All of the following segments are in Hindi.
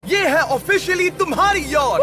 ये है ऑफिशियली तुम्हारी यॉट।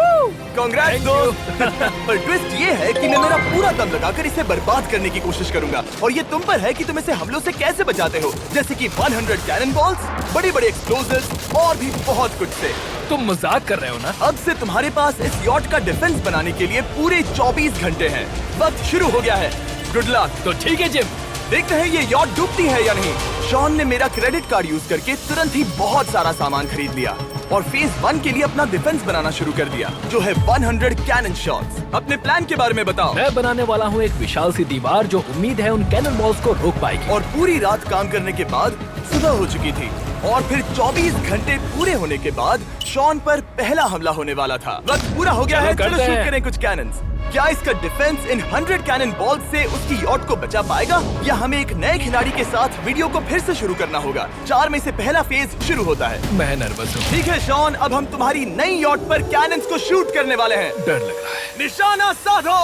कांग्रेट्स दोस्त। पर ट्विस्ट ये है कि मैं मेरा पूरा दम लगाकर इसे बर्बाद करने की कोशिश करूंगा और ये तुम पर है कि तुम इसे हमलों से कैसे बचाते हो, जैसे कि 100 कैनन बॉल्स, बड़े बड़े एक्सप्लोजिव्स और भी बहुत कुछ से। तुम मजाक कर रहे हो ना? अब से तुम्हारे पास इस यॉट का डिफेंस बनाने के लिए पूरे 24 घंटे हैं। वक्त शुरू हो गया है। Good luck. तो ठीक है जिम, देखते हैं ये यॉट डूबती है या नहीं। शॉन ने मेरा क्रेडिट कार्ड यूज करके तुरंत ही बहुत सारा सामान खरीद लिया और फेज 1 के लिए अपना डिफेंस बनाना शुरू कर दिया, जो है 100 कैनन शॉट्स। अपने प्लान के बारे में बताओ। मैं बनाने वाला हूँ एक विशाल सी दीवार जो उम्मीद है उन कैनन बॉल्स को रोक पाएगी। और पूरी रात काम करने के बाद सुबह हो चुकी थी और फिर 24 घंटे पूरे होने के बाद शॉन पर पहला हमला होने वाला था। वक्त पूरा हो गया है, चलो शूट करें कुछ कैनन्स। क्या इसका डिफेंस इन 100 कैनन बॉल्स से उसकी यॉट को बचा पाएगा या हमें एक नए खिलाड़ी के साथ वीडियो को फिर से शुरू करना होगा? 4 में से पहला फेज शुरू होता है। मैं नर्वस हूँ। ठीक है शॉन, अब हम तुम्हारी नई यॉट पर कैनन्स को शूट करने वाले हैं। डर लग रहा है। निशाना साधो।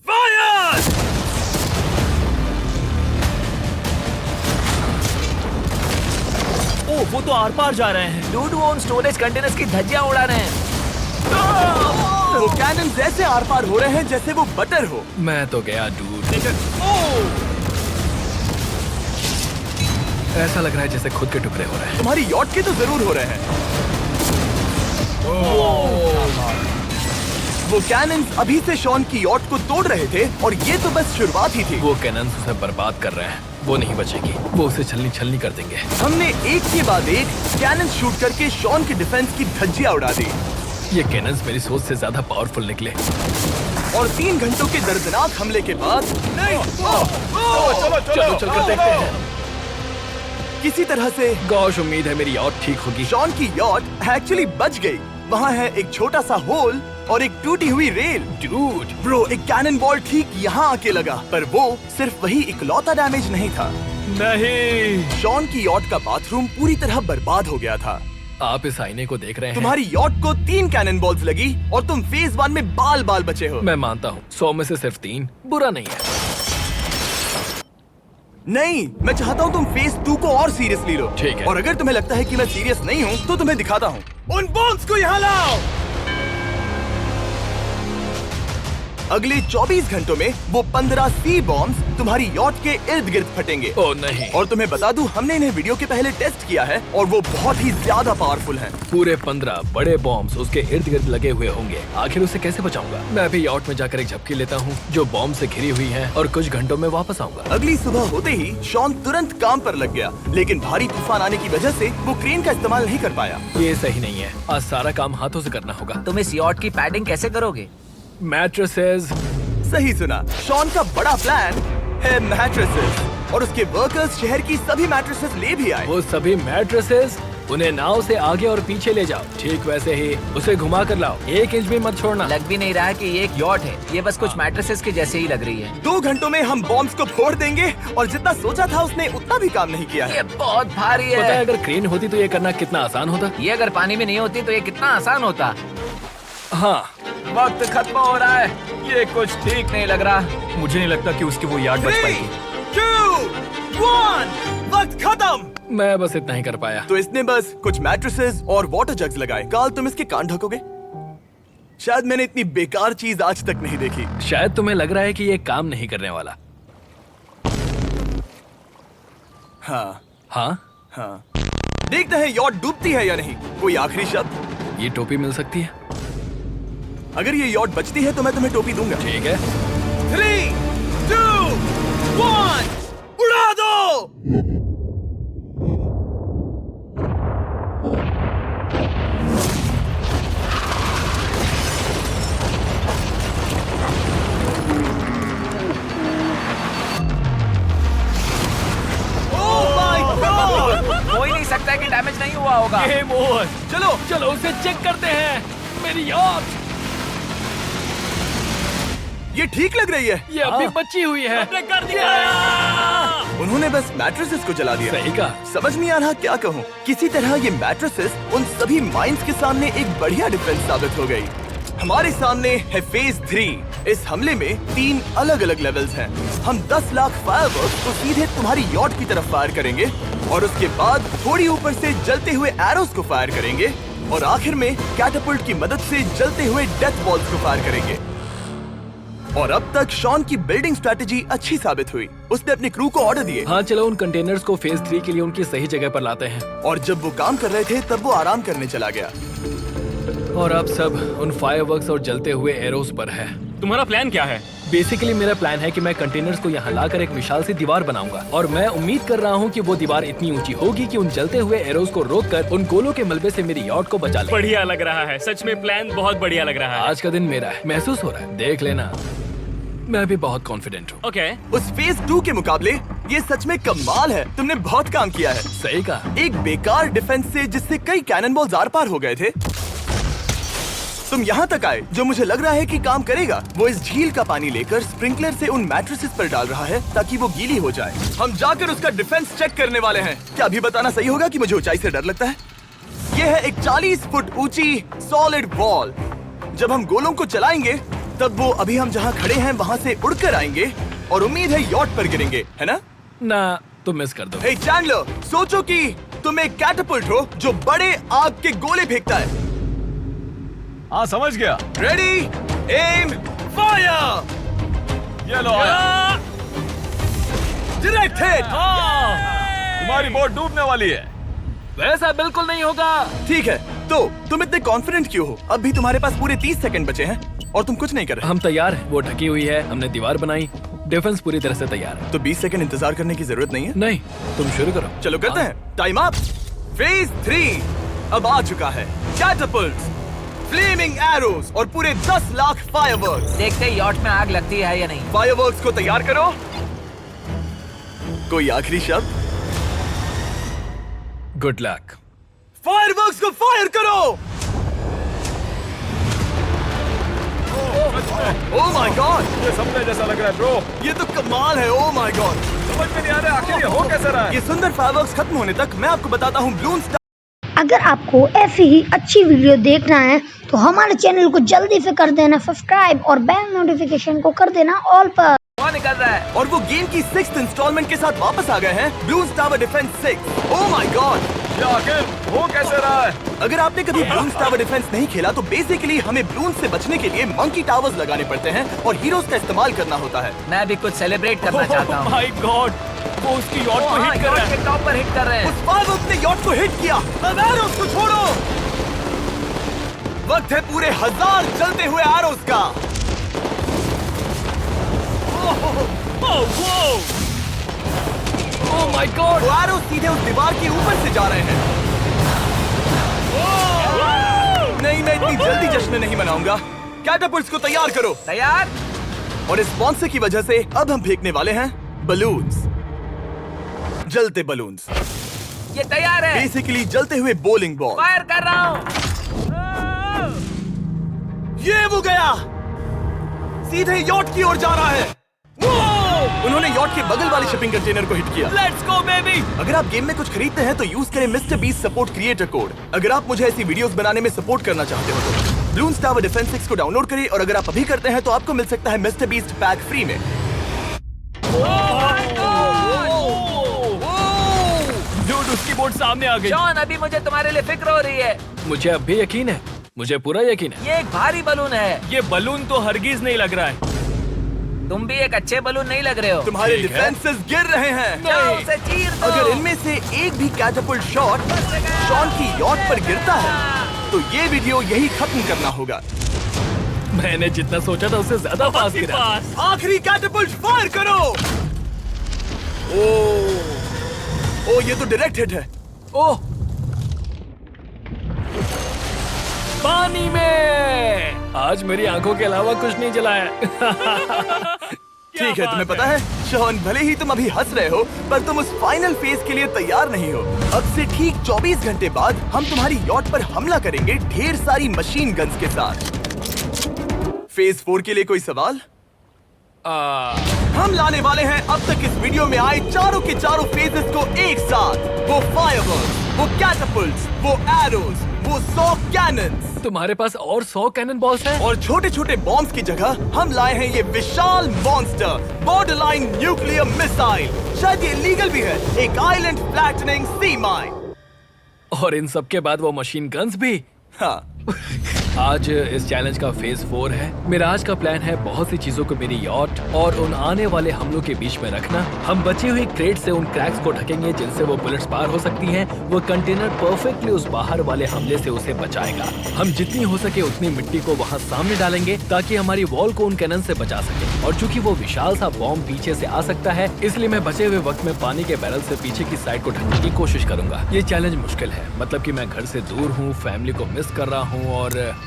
फायर! ओ, वो तो आर पार जा रहे हैं। डूड वो उन स्टोरेज कंटेनर्स की धज्जियां उड़ा रहे हैं। वो कैनन जैसे आर पार हो रहे हैं जैसे वो बटर हो। मैं तो गया डूड। ऐसा लग रहा है जैसे खुद के टुकड़े हो रहे हैं। तुम्हारी यॉट के तो जरूर हो रहे हैं। वो कैनन्स अभी से शॉन की यॉट को तोड़ रहे थे और ये तो बस शुरुआत ही थी। वो कैनन्स उसे बर्बाद कर रहे हैं। वो नहीं बचेगी। वो उसे छलनी छलनी कर देंगे। हमने एक के बाद एक कैनन शूट करके शॉन की डिफेंस की धज्जियां उड़ा दी। ये कैनन्स मेरी सोच से ज्यादा पावरफुल निकले। और 3 घंटों के दर्दनाक हमले के बाद नहीं, चलो चल कर देखते हैं। किसी तरह से गॉश, उम्मीद है मेरी यॉट ठीक होगी। शॉन की यॉट एक्चुअली बच गई। वहाँ है एक छोटा सा होल और एक टूटी हुई रेल। डूड ब्रो, एक कैनन बॉल ठीक यहाँ आके लगा, पर वो सिर्फ वही इकलौता डैमेज नहीं था। नहीं, शॉन की यॉट का बाथरूम पूरी तरह बर्बाद हो गया था। आप इस आईने को देख रहे हैं। तुम्हारी यॉट को 3 कैनन बॉल्स लगी और तुम फेज 1 में बाल बाल बचे हो। मैं मानता हूँ 100 में से सिर्फ 3 बुरा नहीं है। नहीं, मैं चाहता हूँ तुम फेज 2 को और सीरियसली लो। ठीक है। और अगर तुम्हें लगता है कि मैं सीरियस नहीं हूँ तो तुम्हें दिखाता हूँ। उन बॉम्ब्स को यहाँ लाओ। अगले 24 घंटों में वो 15 सी बॉम्ब्स तुम्हारी यॉट के इर्द गिर्द फटेंगे। ओह नहीं। और तुम्हें बता दूं, हमने इन्हें वीडियो के पहले टेस्ट किया है और वो बहुत ही ज्यादा पावरफुल हैं। पूरे 15 बड़े बॉम्ब्स उसके इर्द गिर्द लगे हुए होंगे। आखिर उसे कैसे बचाऊंगा? मैं भी यॉट में जाकर एक झपकी लेता हूँ जो बॉम्ब से घिरी हुई है और कुछ घंटों में वापस आऊंगा। अगली सुबह होते ही शॉन तुरंत काम पर लग गया, लेकिन भारी तूफान आने की वजह से वो क्रेन का इस्तेमाल नहीं कर पाया। ये सही नहीं है। आज सारा काम हाथों से करना होगा। तुम इस यॉट की पैडिंग कैसे करोगे? मैट्रेसेस। सही सुना, शॉन का बड़ा प्लान है मैट्रेसेस और उसके वर्कर्स शहर की सभी मैट्रेसेस ले भी आए। वो सभी मैट्रेसेस उन्हें नाव से आगे और पीछे ले जाओ। ठीक वैसे ही उसे घुमा कर लाओ। 1 इंच भी मत छोड़ना। लग भी नहीं रहा है कि ये एक यॉट है। ये बस कुछ मैट्रेसेस के जैसे ही लग रही है। 2 घंटों में हम बॉम्ब्स को फोड़ देंगे और जितना सोचा था उसने उतना भी काम नहीं किया है। ये बहुत भारी पता है है। अगर क्रेन होती तो ये करना कितना आसान होता। ये अगर पानी में नहीं होती तो ये कितना आसान होता। हाँ, वक्त खत्म हो रहा है। ये कुछ ठीक नहीं लग रहा। मुझे नहीं लगता कि उसकी वो याद बच 3, पाएगी। 2, 1, वक्त खत्म। मैं बस इतना ही कर पाया। तो इसने बस कुछ मैट्रेसेस और वाटर जग्स लगाए। काल, तुम इसके कान ढकोगे? शायद मैंने इतनी बेकार चीज आज तक नहीं देखी। शायद तुम्हें लग रहा है कि ये काम नहीं करने वाला। हाँ हाँ, हाँ, देखते हैं यॉट डूबती है या नहीं। कोई आखिरी शब्द? ये टोपी मिल सकती है। अगर ये यॉट बचती है तो मैं तुम्हें टोपी दूंगा। ठीक है। 3, 2, 1, उड़ा दो। हो ही नहीं सकता है कि डैमेज नहीं हुआ होगा। Game over. चलो चलो उसे चेक करते हैं। मेरी यॉट, ये ठीक लग रही है। ये अभी बची हुई है। हमने कर दिया। उन्होंने बस मैट्रेसेस को जला दिया। सही कहा। समझ नहीं आ रहा क्या कहूँ। किसी तरह ये मैट्रेसेस उन सभी माइंस के सामने एक बढ़िया डिफेंस साबित हो गई। हमारे सामने है फेज 3। इस हमले में 3 अलग अलग लेवल्स हैं। हम 10 लाख फायरवर्क्स को सीधे तुम्हारी यॉट की तरफ फायर करेंगे और उसके बाद थोड़ी ऊपर से जलते हुए एरोस को फायर करेंगे और आखिर में कैटापल्ट की मदद से जलते हुए डेथ बॉल्स को फायर करेंगे। और अब तक शॉन की बिल्डिंग स्ट्रेटेजी अच्छी साबित हुई। उसने अपने क्रू को ऑर्डर दिए। हाँ चलो उन कंटेनर्स को फेज 3 के लिए उनकी सही जगह पर लाते हैं। और जब वो काम कर रहे थे तब वो आराम करने चला गया। और अब सब उन फायरवर्क्स और जलते हुए एरोस पर है। तुम्हारा प्लान क्या है? बेसिकली मेरा प्लान है कि मैं कंटेनर्स को यहाँ लाकर एक विशाल सी दीवार बनाऊंगा और मैं उम्मीद कर रहा हूँ कि वो दीवार इतनी ऊंची होगी कि उन जलते हुए एरोस को रोककर उन गोलों के मलबे से मेरी यॉट को बचा ले। बढ़िया लग रहा है, सच में प्लान बहुत बढ़िया लग रहा है। आज का दिन मेरा है, महसूस हो रहा है, देख लेना। मैं भी बहुत कॉन्फिडेंट हूँ। ओके। उस फेज 2 के मुकाबले ये सच में कमाल है। तुमने बहुत काम किया है। सही कहा। एक बेकार डिफेंस से जिससे कई कैनन बॉल्स आर पार हो गए थे, तुम यहाँ तक आए। जो मुझे लग रहा है कि काम करेगा, वो इस झील का पानी लेकर स्प्रिंकलर से उन मैट्रेसेस पर डाल रहा है ताकि वो गीली हो जाए। हम जाकर उसका डिफेंस चेक करने वाले हैं। क्या अभी बताना सही होगा कि मुझे ऊंचाई से डर लगता है? ये है एक 40 फुट ऊंची सॉलिड वॉल। जब हम गोलों को चलाएंगे तब वो अभी हम जहाँ खड़े हैं वहाँ से उड़कर आएंगे और उम्मीद है यॉट पर गिरेंगे, है ना? ना, तुम मिस कर दो। हे चैंडलर, सोचो कि तुम एक कैटापल्ट हो जो बड़े आग के गोले फेंकता है। हाँ समझ गया। Ready, aim, fire. ये लो आया। Direct hit. तुम्हारी बोट डूबने वाली है। वैसा बिल्कुल नहीं होगा। ठीक है, तो तुम इतने कॉन्फिडेंट क्यों हो? अब भी तुम्हारे पास पूरे 30 सेकंड बचे हैं और तुम कुछ नहीं कर रहे। हम तैयार हैं, वो ढकी हुई है, हमने दीवार बनाई, डिफेंस पूरी तरह से तैयार है। तो 20 सेकंड इंतजार करने की जरूरत नहीं है। नहीं, तुम शुरू करो। चलो करते हैं। Time up. फेज 3 अब आ चुका है। कैटापल्ट्स, फ्लेमिंग एरोस और पूरे 10 लाख फायरवर्क्स। देखते हैं यॉट में आग लगती है या नहीं। फायरवर्क्स को तैयार करो। कोई आखिरी शब्द? Good luck. फायरवर्क्स को फायर करो। ओह माय गॉड, ये सपने जैसा लग रहा है ब्रो। ये तो कमाल है। ओह माय गॉड, समझ में नहीं आ रहा आखिर ये हो कैसे रहा है। ये सुंदर फायरवर्क्स खत्म होने तक मैं आपको बताता हूँ ब्लून स्टार। अगर आपको ऐसी ही अच्छी वीडियो देखना है तो हमारे चैनल को जल्दी से कर देना सब्सक्राइब और बेल नोटिफिकेशन को कर देना ऑल पर। कौन निकल रहा है? और वो गेम की 6th इंस्टॉलमेंट के साथ वापस आ गए हैं, ब्लून tower defence 6। Oh my God, ये आखिर हो कैसे रहा है। अगर आपने कभी ब्लून टावर डिफेंस नहीं खेला तो बेसिकली हमें ब्लून से बचने के लिए मंकी टावर्स लगाने पड़ते हैं और हीरोज का इस्तेमाल करना होता है। मैं भी कुछ सेलिब्रेट करना चाहता हूँ। माय गॉड, वो उसकी यॉट को हिट कर रहा है। टॉप पर हिट कर रहे हैं। उस फायरवर्क ने यॉट को हिट किया। अब एरोस को छोड़ो। वक्त है पूरे 1000 जलते हुए एरोस का। ओह माय गॉड, वो एरोस सीधे उस दीवार के ऊपर से जा रहे हैं। नहीं, मैं इतनी जल्दी जश्न नहीं मनाऊंगा। कैटापल्ट्स को तैयार करो। तैयार। और इस स्पॉन्सर की वजह से अब हम फेंकने वाले हैं बलून्स, जलते बलून्स। ये तैयार है। बेसिकली जलते हुए बोलिंग बॉल। फायर कर रहा हूँ। ये वो गया, सीधे यॉट की ओर जा रहा है। उन्होंने यॉट के बगल वाले शिपिंग कंटेनर को हिट किया। Let's go baby. अगर आप गेम में कुछ खरीदते हैं तो यूज करें mister beast support creator code. अगर आप मुझे ऐसी वीडियोस बनाने में सपोर्ट करना चाहते हो तो ब्लून टावर डिफेंस 6 को डाउनलोड करें और अगर आप अभी करते हैं तो आपको मिल सकता है मिस्टर बीस्ट पैक फ्री में। डूड, उसकी बोट सामने आ गई। जॉन, अभी मुझे तुम्हारे लिए फिक्र हो रही है। मुझे अब भी यकीन है, मुझे पूरा यकीन है। ये एक भारी बलून है। ये बलून तो हरगिज नहीं लग रहा है। तुम भी एक अच्छे बलून नहीं लग रहे हो। तुम्हारे ठीक है। डिफेंसेस गिर रहे हैं। जाओ उसे चीर दो। अगर इनमें से एक भी कैटापल्ट शॉट शॉन की यॉट पर गिरता है तो ये वीडियो यही खत्म करना होगा। मैंने जितना सोचा था उससे ज्यादा पास गिरा। पास। आखिरी कैटापल्ट फायर करो। ओ ये तो डायरेक्ट हिट है। ओह, पानी में। आज मेरी आंखों के अलावा कुछ नहीं जला है। ठीक है, तुम्हें पता है शॉन, भले ही तुम अभी हंस रहे हो पर तुम उस फाइनल फेज के लिए तैयार नहीं हो। अब से ठीक 24 घंटे बाद हम तुम्हारी यॉट पर हमला करेंगे ढेर सारी मशीन गन्स के साथ। फेज 4 के लिए कोई सवाल? हम लाने वाले हैं अब तक इस वीडियो में आए चारों के चारों फेजेस को एक साथ। वो फायरवर्क, वो कैटapults, वो एरोज, वो 100 cannons। तुम्हारे पास और 100 कैनन बॉल्स हैं? और छोटे छोटे बॉम्ब्स की जगह हम लाए हैं ये विशाल मॉन्स्टर, बॉर्डरलाइन न्यूक्लियर मिसाइल। शायद ये लीगल भी है, एक आइलैंड फ्लैटनिंग सी माइन। और इन सब के बाद वो मशीन गन्स भी। हाँ, आज इस चैलेंज का फेज 4 है। मेरा आज का प्लान है बहुत सी चीजों को मेरी यॉट और उन आने वाले हमलों के बीच में रखना। हम बची हुई क्रेट से उन क्रैक्स को ढकेंगे जिनसे वो बुलेट्स पार हो सकती हैं। वो कंटेनर परफेक्टली उस बाहर वाले हमले से उसे बचाएगा। हम जितनी हो सके उतनी मिट्टी को वहाँ सामने डालेंगे ताकि हमारी वॉल को उन कैनन से बचा सके। और चूंकि वो विशाल सा बॉम्ब पीछे से आ सकता है, इसलिए मैं बचे हुए वक्त में पानी के बैरल से पीछे की साइड को ढकने की कोशिश करूंगा। ये चैलेंज मुश्किल है, मतलब कि मैं घर से दूर हूँ, फैमिली को मिस कर रहा हूँ और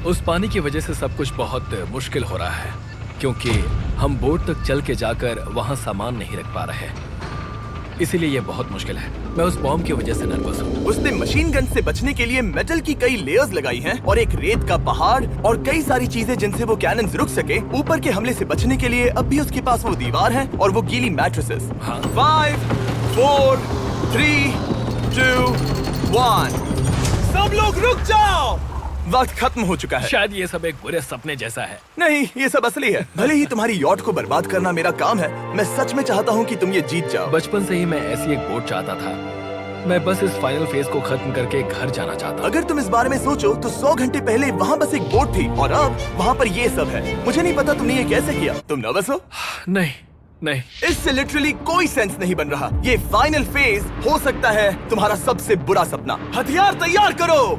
उस पानी की वजह से सब कुछ बहुत मुश्किल हो रहा है क्योंकि हम बोट तक चल के जाकर वहाँ सामान नहीं रख पा रहे। इसीलिए ये बहुत मुश्किल है। मैं उस बॉम्ब की वजह से नर्वस हूँ। उसने मशीन गन से बचने के लिए मेटल की कई लेयर्स लगाई हैं और एक रेत का पहाड़ और कई सारी चीजें जिनसे वो कैनन्स रुक सके। ऊपर के हमले से बचने के लिए अब भी उसके पास वो दीवार है और वो गीली मैट्रेसेस। हाँ। 5, 4, 3, 2, 1। सब लोग रुक जाओ, वक्त खत्म हो चुका है। शायद ये सब एक बुरे सपने जैसा है। नहीं, ये सब असली है। भले ही तुम्हारी यॉट को बर्बाद करना मेरा काम है, मैं सच में चाहता हूँ कि तुम ये जीत जाओ। बचपन से ही मैं ऐसी एक बोट चाहता था। मैं बस इस फाइनल फेज को खत्म करके घर जाना चाहता। अगर तुम इस बारे में सोचो तो 100 घंटे पहले वहाँ बस एक बोट थी और अब वहाँ पर ये सब है। मुझे नहीं पता तुमने ये कैसे किया। तुम नर्वस हो? नहीं नहीं, इससे लिटरली कोई सेंस नहीं बन रहा। ये फाइनल फेज हो सकता है तुम्हारा सबसे बुरा सपना। हथियार तैयार करो।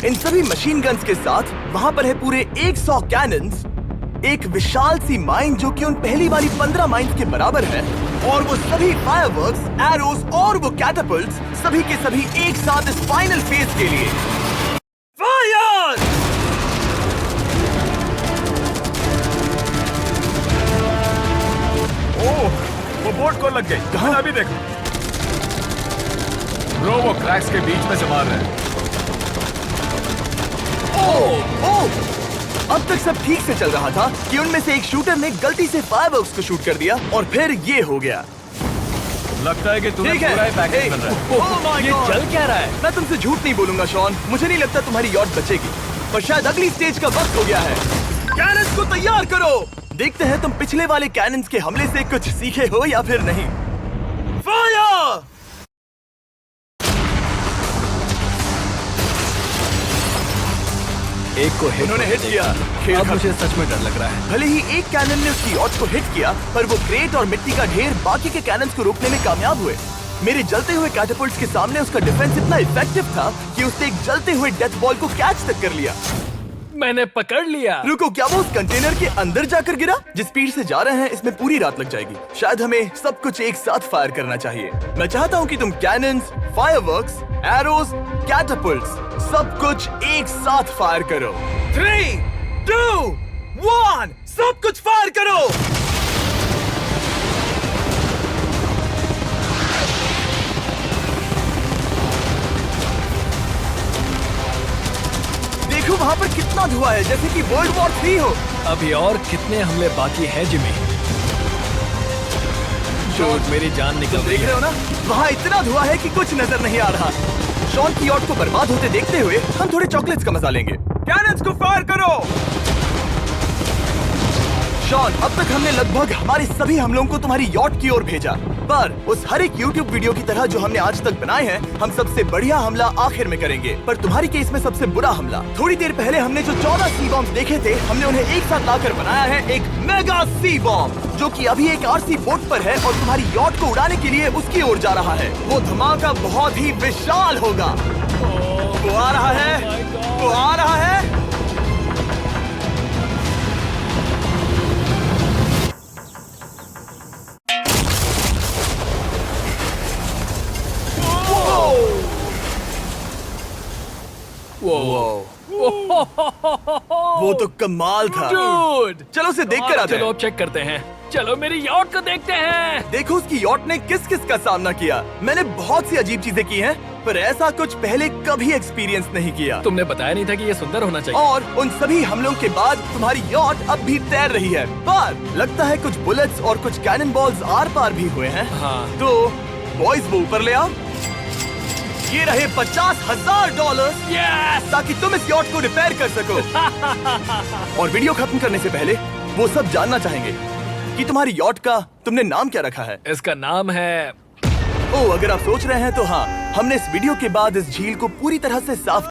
इन सभी मशीन गन्स के साथ वहाँ पर है पूरे 100 कैनन्स, एक विशाल सी माइन जो कि उन पहली वाली 15 माइन्स के बराबर है, और वो सभी फायरवर्क्स, एरोज और वो कैटapults सभी के सभी एक साथ इस फाइनल फेज के लिए। फायर! ओह, वो बोट को लग गई। कहाँ? अभी देखो ब्रो, वो क्रैक्स के बीच में से मार रहे हैं। ओह! अब तक सब ठीक से चल रहा था कि उनमें से एक शूटर ने गलती से फायरवर्क्स को शूट कर दिया और फिर ये हो गया। लगता है कि तुम्हें ठीक है। पूरा ही पैकेज बन रहा है। Oh my ये God! चल क्या रहा है? मैं तुमसे झूठ नहीं बोलूंगा शॉन, मुझे नहीं लगता तुम्हारी यॉट बचेगी, पर शायद अगली स्टेज का वक्त हो गया है। कैनन्स को तैयार करो। देखते हैं तुम पिछले वाले कैनन्स के हमले से कुछ सीखे हो या फिर नहीं। फायर! एक को उन्होंने हिट किया। खेल अब खत्म। मुझे सच में डर लग रहा है। भले ही एक कैनन ने उसकी यॉट को हिट किया, पर वो क्रेट और मिट्टी का ढेर बाकी के कैनन्स को रोकने में कामयाब हुए। मेरे जलते हुए कैटapults के सामने उसका डिफेंस इतना इफेक्टिव था कि उसने एक जलते हुए डेथ बॉल को कैच तक कर लिया। मैंने पकड़ लिया। रुको, क्या वो उस कंटेनर के अंदर जाकर गिरा? जिस स्पीड से जा रहे हैं इसमें पूरी रात लग जाएगी। शायद हमें सब कुछ एक साथ फायर करना चाहिए। मैं चाहता हूँ कि तुम कैनन्स, फायरवर्क्स, एरोज, कैटapults सब कुछ एक साथ फायर करो। 3, 2, 1, सब कुछ फायर करो। देखो वहाँ पर कितना धुआं है, जैसे कि वर्ल्ड वॉर 3 हो। अभी और कितने हमले बाकी हैं जिमी? शॉट, मेरी जान निकल रही देख रहे है। हो ना, वहाँ इतना धुआं है कि कुछ नजर नहीं आ रहा। शॉन की यॉट को बर्बाद होते देखते हुए हम थोड़े चॉकलेट्स का मजा लेंगे। कैनन्स को फायर करो। शॉन, अब तक हमने लगभग हमारे सभी हमलों को तुम्हारी यॉट की ओर भेजा, पर उस हर एक YouTube वीडियो की तरह जो हमने आज तक बनाए हैं, हम सबसे बढ़िया हमला आखिर में करेंगे। पर तुम्हारी केस में सबसे बुरा हमला। थोड़ी देर पहले हमने जो 14 सी बॉम्ब देखे थे, हमने उन्हें एक साथ लाकर बनाया है एक मेगा सी बॉम्ब, जो कि अभी एक RC बोट पर है और तुम्हारी यॉट को उड़ाने के लिए उसकी ओर जा रहा है। वो धमाका बहुत ही विशाल होगा। वो आ रहा है, वो आ रहा है। वो तो कमाल था। Dude! चलो उसे देख कर आते चलो हैं। अब चेक करते हैं। चलो मेरी यॉट को देखते हैं। देखो उसकी यॉट ने किस किस का सामना किया। मैंने बहुत सी अजीब चीजें की हैं, पर ऐसा कुछ पहले कभी एक्सपीरियंस नहीं किया। तुमने बताया नहीं था कि ये सुंदर होना चाहिए। और उन सभी हमलों के बाद तुम्हारी यॉट अब भी तैर रही है, पर लगता है कुछ बुलेट्स और कुछ कैनन बॉल्स आर पार भी हुए हैं। हाँ। तो बॉयज वो ऊपर ले आओ। ये रहे $50,000 यस ताकि तुम इस यॉट को रिपेयर कर सको। और वीडियो खत्म करने से पहले वो सब जानना चाहेंगे कि तुम्हारी यॉट का तुमने नाम क्या रखा है। इसका नाम है ओ, अगर आप सोच रहे हैं तो हाँ, हमने इस वीडियो के बाद इस झील को पूरी तरह से साफ